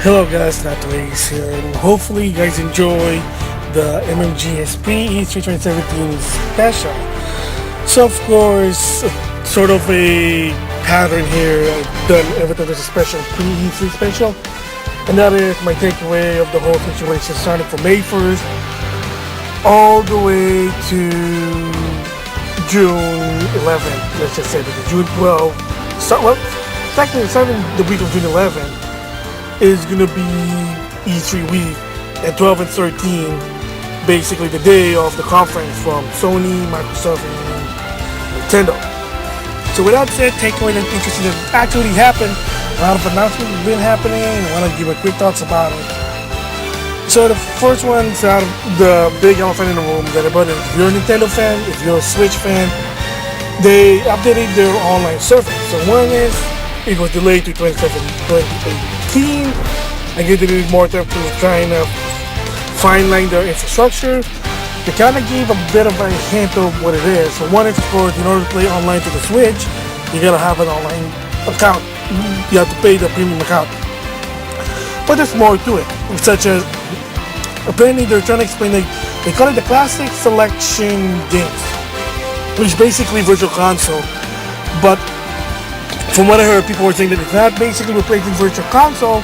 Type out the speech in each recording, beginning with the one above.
Hello guys, NautoAisDx here, and hopefully you guys enjoy the MmGS Pre-E3 2017 special. So of course, sort of a pattern here, I've done everything there's a special Pre-E3 special, and that is my takeaway of the whole situation starting from May 1st all the way to June 11th, let's just say that the June 12th, technically starting the week of June 11th, is going to be E3 week, and 12 and 13 basically the day of the conference from Sony, Microsoft, and Nintendo. So with that said, takeaway that's interesting that actually happened. A lot of announcements have been happening, and I want to give my quick thoughts about it. So the first one's out of the big elephant in the room that about it. If you're a Nintendo fan, if you're a Switch fan, they updated their online service. So one is it was delayed to 2018. I guess they need more time to trying to fine-line their infrastructure. They kind of gave a bit of a hint of what it is. So one is, of course, in order to play online to the Switch, you gotta have an online account. You have to pay the premium account. But there's more to it, such as apparently they're trying to explain, they call it the Classic Selection Games, which is basically Virtual Console. But from what I heard, people were saying that it's not basically replacing Virtual Console,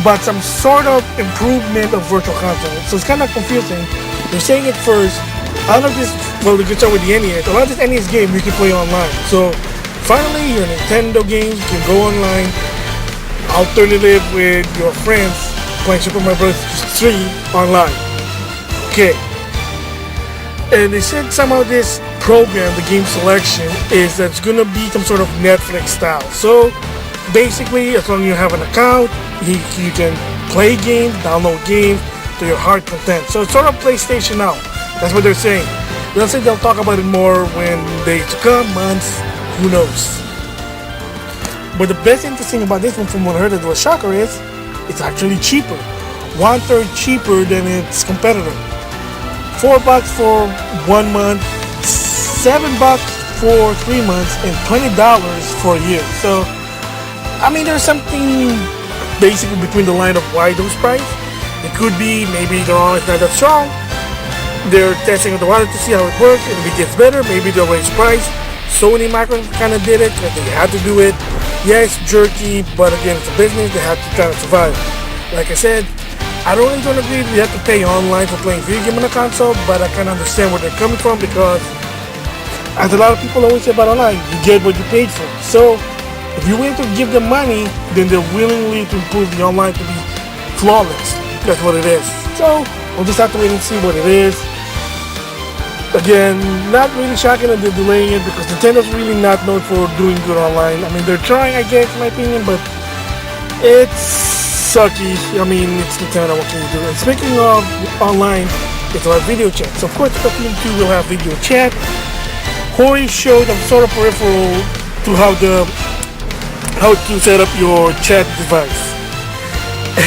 but some sort of improvement of Virtual Console. So it's kind of confusing. They're saying it first. A lot of this, well, we can start with the NES. A lot of this NES game you can play online. So finally, your Nintendo games can go online. Alternative with your friends playing Super Mario Bros. 3 online. Okay. And they said somehow this program, the game selection, is that's gonna be some sort of Netflix style. So basically, as long as you have an account, you can play games, download games to your heart content. So it's sort of PlayStation Now. That's what they're saying. They'll say they'll talk about it more when days to come, months, who knows. But the best interesting about this one, from what I heard, the shocker is it's actually cheaper, 1/3 cheaper than its competitor. $4 for 1 month, $7 for 3 months, and $20 for a year. So, I mean, there's something basically between the line of why those prices. It could be maybe the online is not that strong. They're testing out the water to see how it works, and if it gets better, maybe they'll raise price. Sony, Microsoft kind of did it because they had to do it. Yeah, it's jerky, but again, it's a business. They have to try to survive. Like I said, I don't agree you have to pay online for playing video game on a console, but I can understand where they're coming from because, as a lot of people always say about online, you get what you paid for. So, if you're willing to give them money, then they're willingly to improve the online to be flawless. That's what it is. So, we'll just have to wait and see what it is. Again, not really shocking that they're delaying it because Nintendo's really not known for doing good online. I mean, they're trying, I guess, in my opinion, but it's sucky. I mean, it's Nintendo, what can you do? And speaking of online, it's about video chat. So, of course, Splatoon 2 will have video chat. Hori showed a sort of peripheral to how to set up your chat device.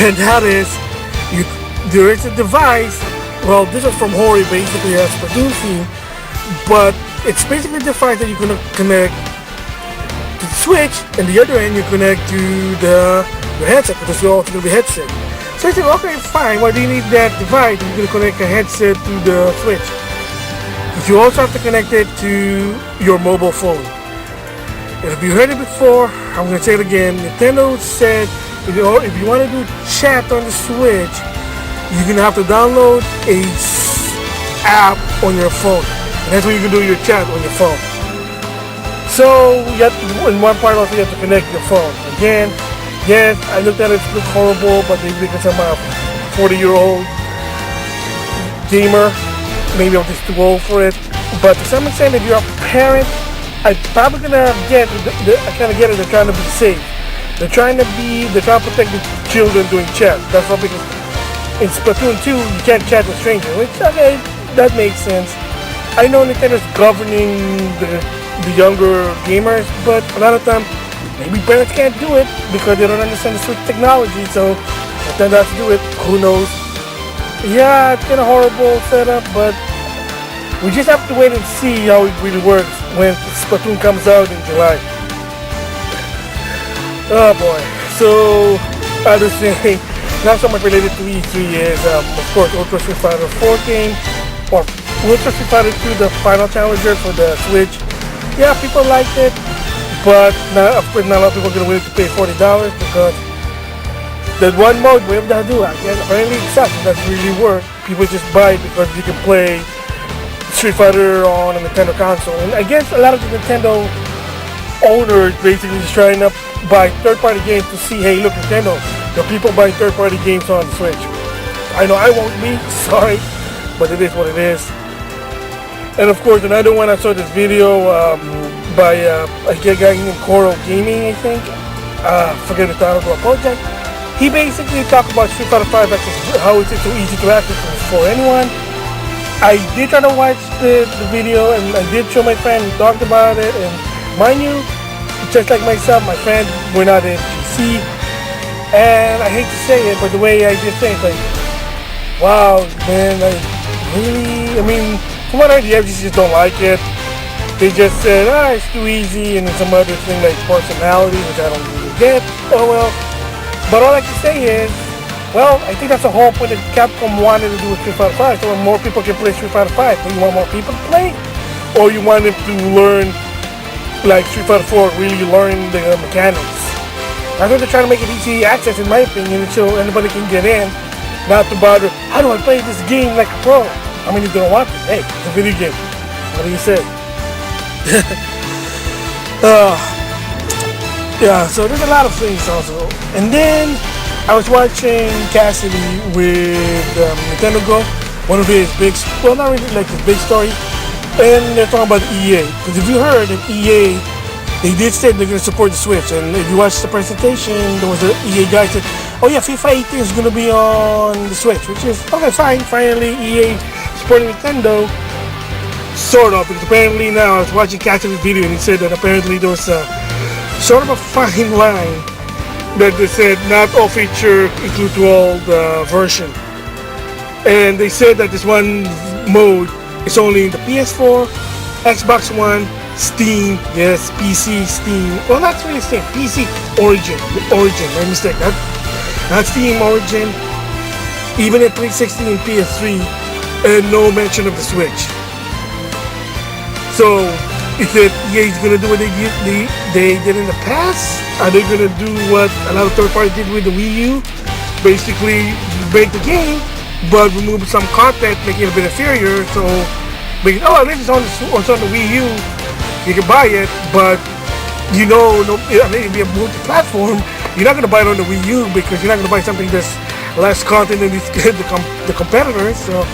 And that is, there is a device. Well, this is from Hori, basically a Splatoon theme, but it's basically a device that you can connect to the Switch, and the other end you connect to your headset, because you're also going to be headset. So I said, okay, fine, why do you need that device? You're going to connect a headset to the Switch. But you also have to connect it to your mobile phone. And if you heard it before, I'm going to say it again. Nintendo said if you want to do chat on the Switch, you're going to have to download a app on your phone. And that's where you can do your chat on your phone. So, in one part also you have to connect your phone. Again, yes, I looked at it, it looked horrible, but maybe because I'm a 40-year-old gamer, maybe I'm just too old for it. But to some extent, if you're a parent, I'm probably gonna get it. I kind of get it. They're trying to be safe. They're trying to protect the children doing chat. That's not because in Splatoon 2 you can't chat with strangers. Which, okay, that makes sense. I know Nintendo's governing the younger gamers, but a lot of time maybe parents can't do it because they don't understand the Switch technology. So Nintendo has to do it. Who knows? Yeah, it's been a horrible setup, but we just have to wait and see how it really works when Splatoon comes out in July. Oh boy. So, other thing, not so much related to E3 is, of course, Ultra Street Fighter 4 game, or Ultra Street Fighter 2, the final challenger for the Switch. Yeah, people liked it, but of course not a lot of people are going to willing to pay $40 because that one mode, whatever that do, I guess apparently it sucks. It doesn't really work. People just buy it because you can play Street Fighter on a Nintendo console. And I guess a lot of the Nintendo owners basically just trying to buy third-party games to see, hey, look, Nintendo, the people buying third-party games on the Switch. I know I won't be, sorry, but it is what it is. And of course, another one, I saw this video by a guy named Coral Gaming, I think. Forget the title, to apologize. He basically talked about Street Fighter 5 how it's so easy to access for anyone. I did try to watch the video, and I did show my friend who talked about it. And mind you, just like myself, my friend, we're not in PC. And I hate to say it, but the way I just say it, like, wow, man, like, really? I mean, from what I heard, the FGC just don't like it. They just said, it's too easy, and then some other thing like personality, which I don't really get. Oh well. But all I can say is, well, I think that's the whole point that Capcom wanted to do with Street Fighter 5, so more people can play Street Fighter 5. So you want more people to play? Or you want them to learn, like Street Fighter 4, really learn the mechanics? That's what they're trying to make it easy access, in my opinion, so anybody can get in, not to bother, how do I play this game like a pro? I mean, if they don't want to, hey, it's a video game. What do you say? Yeah, so there's a lot of things also. And then I was watching Cassidy with Nintendo Go, one of his big, well, not really like his big story, and they're talking about EA. Because if you heard that EA, they did say they're going to support the Switch, and if you watched the presentation, there was an EA guy said, oh yeah, FIFA 18 is going to be on the Switch, which is, okay, fine, finally EA supporting Nintendo, sort of, because apparently now I was watching Cassidy's video, and he said that apparently there was a sort of a fine line that they said not all feature include to all the version, and they said that this one mode is only in the PS4, Xbox One, Steam, yes, PC, Steam, well that's really Steam, PC, Origin, my mistake, not Steam, Origin, even at 360 and PS3, and no mention of the Switch. So is it EA's gonna do what they did in the past? Are they gonna do what a lot of third parties did with the Wii U? Basically, break the game, but remove some content, make it a bit inferior. So, because this is on the Wii U, you can buy it, but you know, I mean, it'd be a multi-platform. You're not gonna buy it on the Wii U because you're not gonna buy something that's less content than the competitors. So,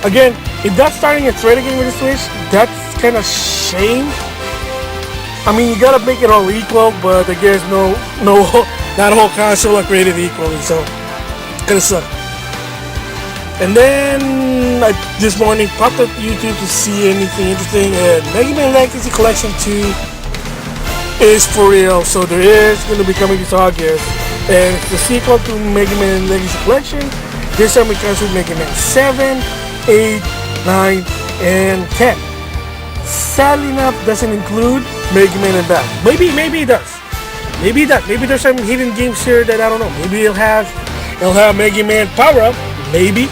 again, if that's starting its rate again with the Switch, that's kind of shame. I mean, you gotta make it all equal, but I guess no, not a whole console are created equally, so kinda suck. And then this morning popped up YouTube to see anything interesting, and Mega Man Legacy Collection 2 is for real. So there is gonna be coming this August, and it's the sequel to Mega Man Legacy Collection. This time it comes with Mega Man 7, 8, 9, and 10. Sadly enough, doesn't include Mega Man and that. Maybe it does. Maybe there's some hidden games here that I don't know. Maybe it'll have Mega Man Power Up. Maybe.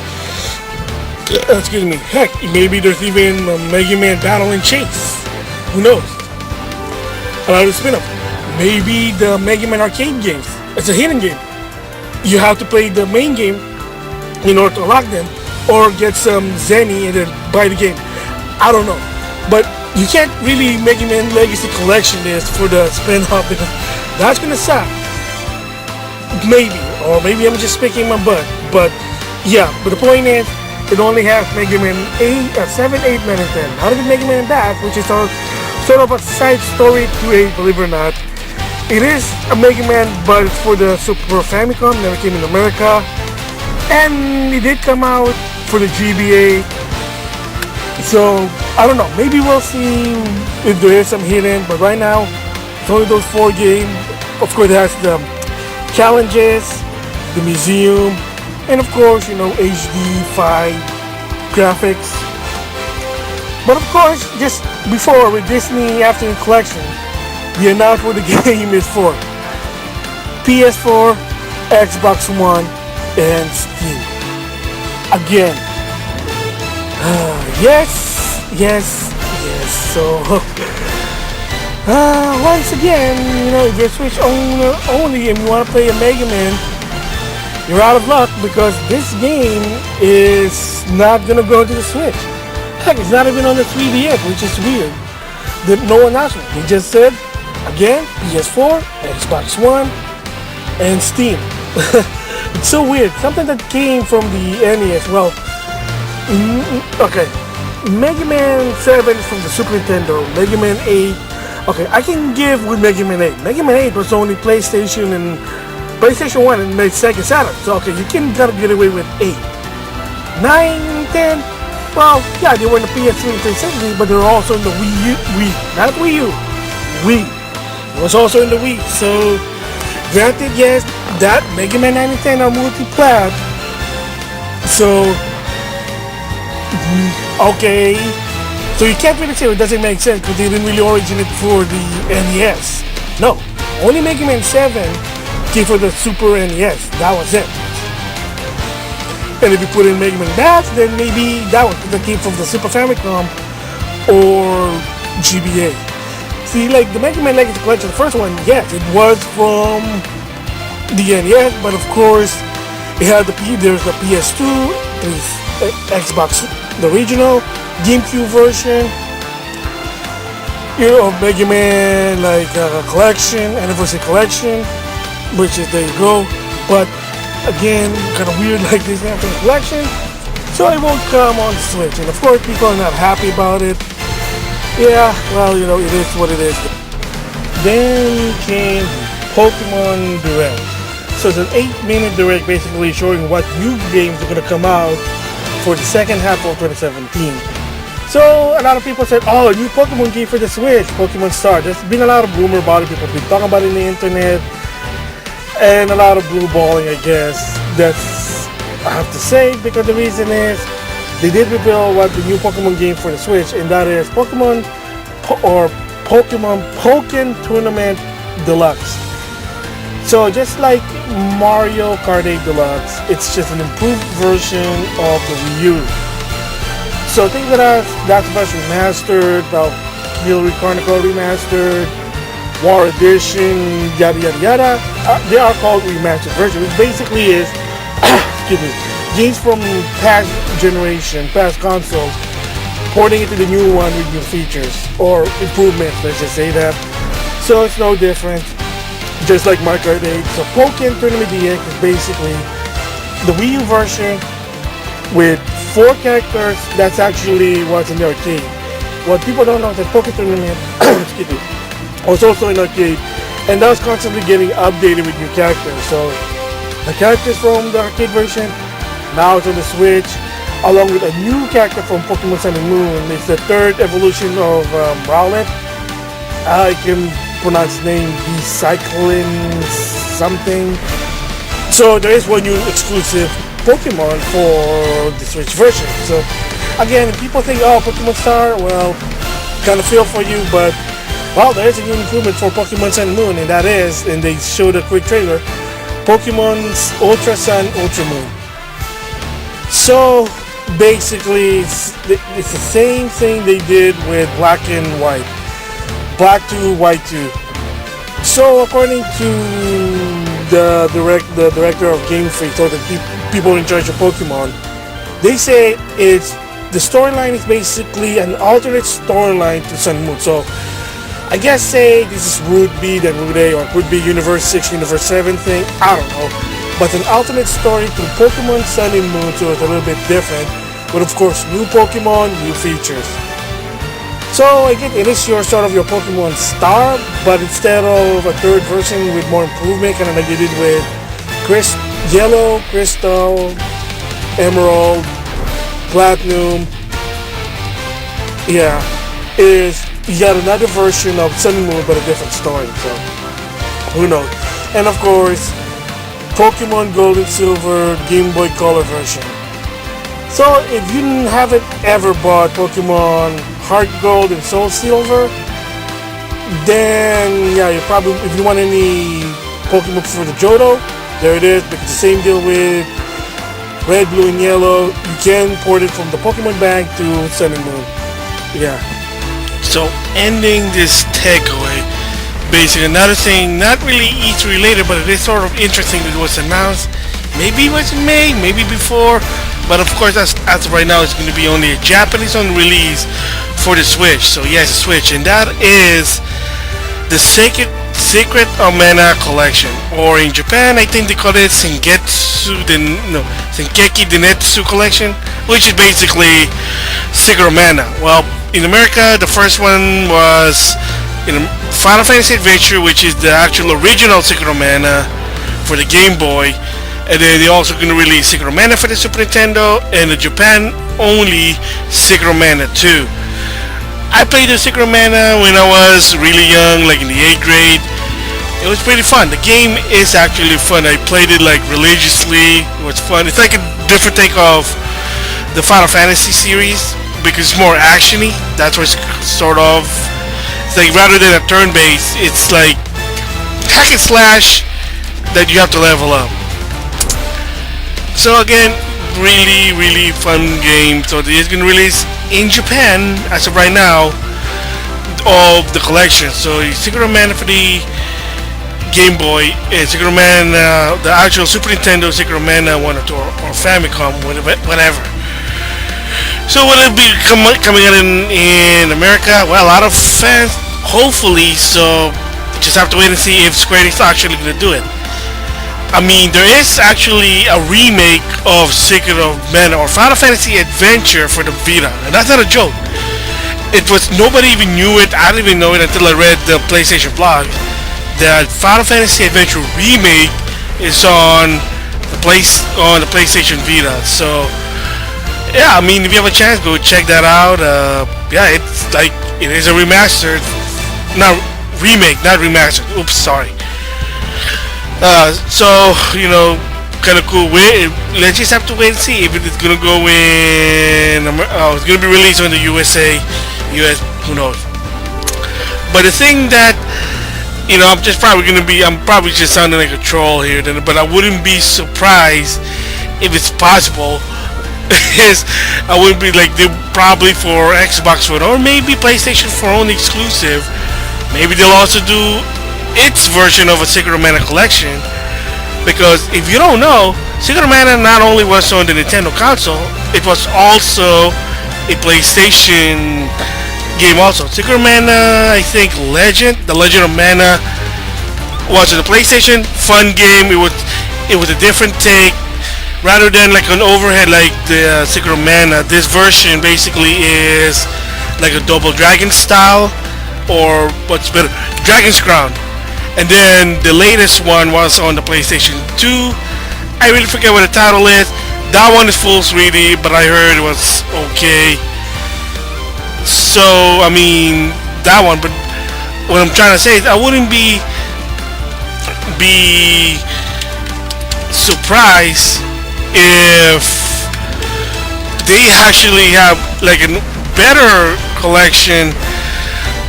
Excuse me. Heck, maybe there's even a Mega Man Battle and Chase. Who knows? A lot of spin-off. Maybe the Mega Man arcade games. It's a hidden game. You have to play the main game in order to unlock them, or get some Zenny and then buy the game. I don't know. But you can't really Mega Man Legacy Collection this for the spin-off because that's gonna suck. Maybe, or maybe I'm just picking my butt. But yeah, but the point is, it only has Mega Man 7, 8, 9, and 10. Not even Mega Man Back, which is sort of a side story to 8, believe it or not. It is a Mega Man, but it's for the Super Famicom, never came in America. And it did come out for the GBA. So, I don't know, maybe we'll see if there is some hidden, but right now, it's only those 4 games. Of course, it has the challenges, the museum, and of course, HD 5 graphics. But of course, just before, with Disney Afternoon Collection, they announced what the game is for. PS4, Xbox One, and Steam. Again, yes. So, once again, if you're Switch owner only and you want to play a Mega Man, you're out of luck because this game is not gonna go to the Switch. Heck, it's not even on the 3D yet, which is weird. No announcement. He just said, again, PS4, Xbox One, and Steam. It's so weird. Something that came from the NES. Well, okay. Mega Man 7 is from the Super Nintendo. Mega Man 8. Okay, I can give with Mega Man 8. Mega Man 8 was only PlayStation 1 and Sega Saturn. So, okay, you can gotta get away with 8. 9, 10. Well, yeah, they were in the PS3 and 360, but they were also in the not Wii U. Wii. It was also in the Wii. So, granted, yes, that Mega Man 9 and 10 are multi-plat. So, okay. So you can't really say it doesn't make sense because they didn't really originate for the NES. No, only Mega Man 7 came for the Super NES. That was it. And if you put in Mega Man Bash, then maybe that one that came from the Super Famicom or GBA. See, like the Mega Man Legacy Collection, the first one, yes, it was from the NES, but of course, it had there's the PS2, there's Xbox, the original, GameCube version, Mega Man collection, Anniversary Collection, which is there you go. But again, kind of weird like this after the collection, so it won't come on Switch. And of course, people are not happy about it. Yeah, well, it is what it is. Then came Pokemon Direct. So it's an 8-minute direct basically showing what new games are going to come out for the second half of 2017. So a lot of people said, oh, a new Pokemon game for the Switch, Pokemon Star. There's been a lot of rumor about it. People have been talking about it on the internet. And a lot of blue balling, I guess. That's, I have to say, because the reason is they did reveal what the new Pokemon game for the Switch, and that is Pokemon Tournament Deluxe. So just like Mario Kart 8 Deluxe, it's just an improved version of the Wii U. So think of that's version remastered, Hillary Chronicle remastered, War Edition, yada yada yada. They are called remastered version, which basically is games from past generation, past consoles, porting into the new one with new features or improvements, let's just say that. So it's no different, just like Mario Kart 8. So Pokemon Tournament DX is basically the Wii U version with 4 characters. That's actually what's in the arcade. What people don't know is that Pokemon Tournament was also in arcade, and that was constantly getting updated with new characters. So the characters from the arcade version, now it's on the Switch, along with a new character from Pokemon Sun and Moon. It's the 3rd evolution of Rowlet. I can pronounce his name, Cyclin something. So there is one new exclusive Pokemon for the Switch version. So again, if people think, oh, Pokemon Star, well, kind of feel for you, but well, there is a new improvement for Pokemon Sun and Moon, and that is, and they showed a quick trailer, Pokemon's Ultra Sun, Ultra Moon. So basically, it's the same thing they did with Black and White. Black 2, White 2. So according to the director of Game Freak, or the people in charge of Pokemon, they say the storyline is basically an alternate storyline to Sun and Moon. So I guess say this is Route B, then Route A, or it could be Universe 6, Universe 7 thing, I don't know. But an alternate story to Pokemon Sun and Moon, so it's a little bit different. But of course, new Pokemon, new features. So again, it is your sort of your Pokemon Star, but instead of a 3rd version with more improvement, kind of like they did with Yellow, Crystal, Emerald, Platinum, yeah, is yet another version of Sun and Moon, but a different story, so who knows. And of course, Pokemon Gold and Silver Game Boy Color version. So if you haven't ever bought Pokemon Heart Gold and Soul Silver, then yeah, you probably, if you want any Pokemon for the Johto, there it is. Because the same deal with Red, Blue, and Yellow. You can port it from the Pokemon Bank to Sun and Moon. Yeah. So ending this takeaway, basically another thing, not really E3 related, but it is sort of interesting that it was announced. Maybe it was in May, maybe before, but of course as of right now it's going to be only a Japanese on release for the Switch. So yes, the Switch, and that is the Secret Omena Collection, or in Japan I think they call it Senkeki Denetsu Collection, which is basically Secret Omena. Well, in America the first one was in Final Fantasy Adventure, which is the actual original Secret Omena for the Game Boy, and then they're also going to release Secret Omena for the Super Nintendo, and the Japan only Secret Omena 2. I played the Secret Omena when I was really young, like in the 8th grade. It was pretty fun. The game is actually fun. I played it like religiously. It was fun. It's like a different take of the Final Fantasy series because it's more actiony. That's what it's sort of. It's like rather than a turn-based, it's like hack and slash that you have to level up. So again, really fun game. So it's going to release in Japan as of right now of the collection. So Secret Omena for the Game Boy, Secret Omena, the actual Super Nintendo Secret Omena 1 or 2 or Famicom, whatever. So will it be coming out in America? Well, a lot of fans, hopefully. So just have to wait and see if Square Enix is actually going to do it. I mean, there is actually a remake of Secret Omena or Final Fantasy Adventure for the Vita, and that's not a joke. It was, nobody even knew it. I didn't even know it until I read the PlayStation blog. That Final Fantasy Adventure remake is on the PlayStation Vita. So yeah, I mean, if you have a chance, go check that out. Yeah, it's like it is a remastered, not remake, not remastered. Oops, sorry. So you know, kind of cool. Let's just have to wait and see if it's gonna go in. It's gonna be released in the US. Who knows? But the thing that I'm probably just sounding like a troll here. But I wouldn't be surprised if it's possible. I wouldn't be like they probably for Xbox One or maybe PlayStation 4 only exclusive. Maybe they'll also do its version of a Secret Omena collection, because if you don't know, Secret Omena not only was on the Nintendo console, it was also a PlayStation game also. Secret Omena, I think The Legend of Mana was on the PlayStation. Fun game. It was a different take. Rather than like an overhead like the Secret Omena, this version basically is like a Double Dragon style, or what's better, Dragon's Crown. And then the latest one was on the PlayStation 2. I really forget what the title is. That one is full 3D, but I heard it was okay. So, I mean, that one. But what I'm trying to say is I wouldn't be surprised if they actually have like a better collection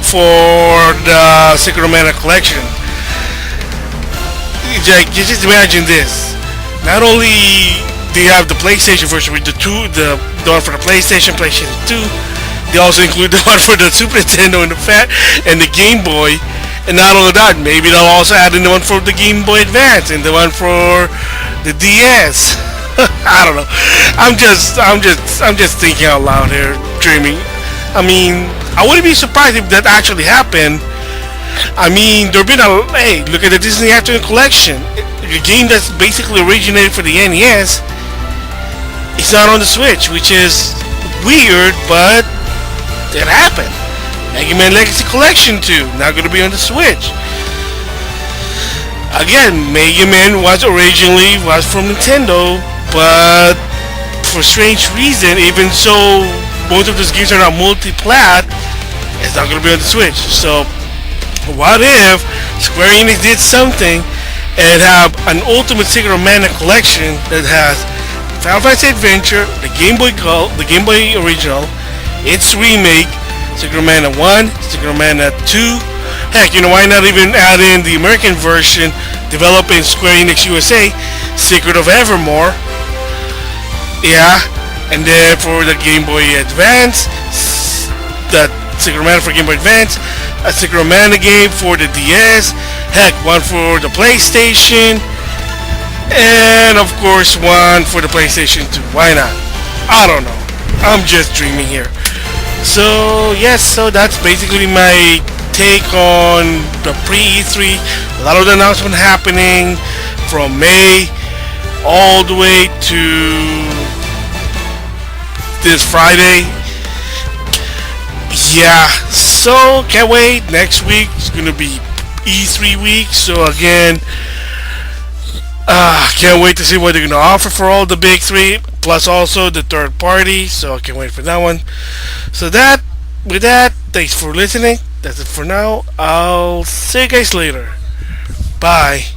for the Secret Omena collection. Like, just imagine this. Not only do you have the PlayStation version with the one for the PlayStation 2, they also include the one for the Super Nintendo and the Game Boy. And not only that, maybe they'll also add in the one for the Game Boy Advance and the one for the DS. I don't know. I'm just thinking out loud here, dreaming. I mean, I wouldn't be surprised if that actually happened. I mean, look at the Disney Afternoon Collection. A game that's basically originated for the NES. It's not on the Switch, which is weird, but it happened. Mega Man Legacy Collection 2, not going to be on the Switch. Again, Mega Man was from Nintendo, but for strange reason, even so, both of those games are now multi-plat, it's not going to be on the Switch. So what if Square Enix did something and have an Ultimate Secret Omena collection that has Final Fantasy Adventure, the Game Boy original, its remake, Secret Omena 1, Secret Omena 2. Heck, why not even add in the American version developed in Square Enix USA, Secret of Evermore. Yeah, and then for the Game Boy Advance, that Secret of Mana for Game Boy Advance, a Secret of Mana game for the DS, heck, one for the PlayStation, and of course one for the PlayStation 2. Why not? I don't know. I'm just dreaming here. So yes, so that's basically my take on the Pre-E3. A lot of the announcement happening from May all the way to this Friday. Yeah, so can't wait. Next week is gonna be E3 week. So again, can't wait to see what they're gonna offer for all the big three, plus also the third party. So I can't wait for that one. So with that, thanks for listening. That's it for now. I'll see you guys later. Bye.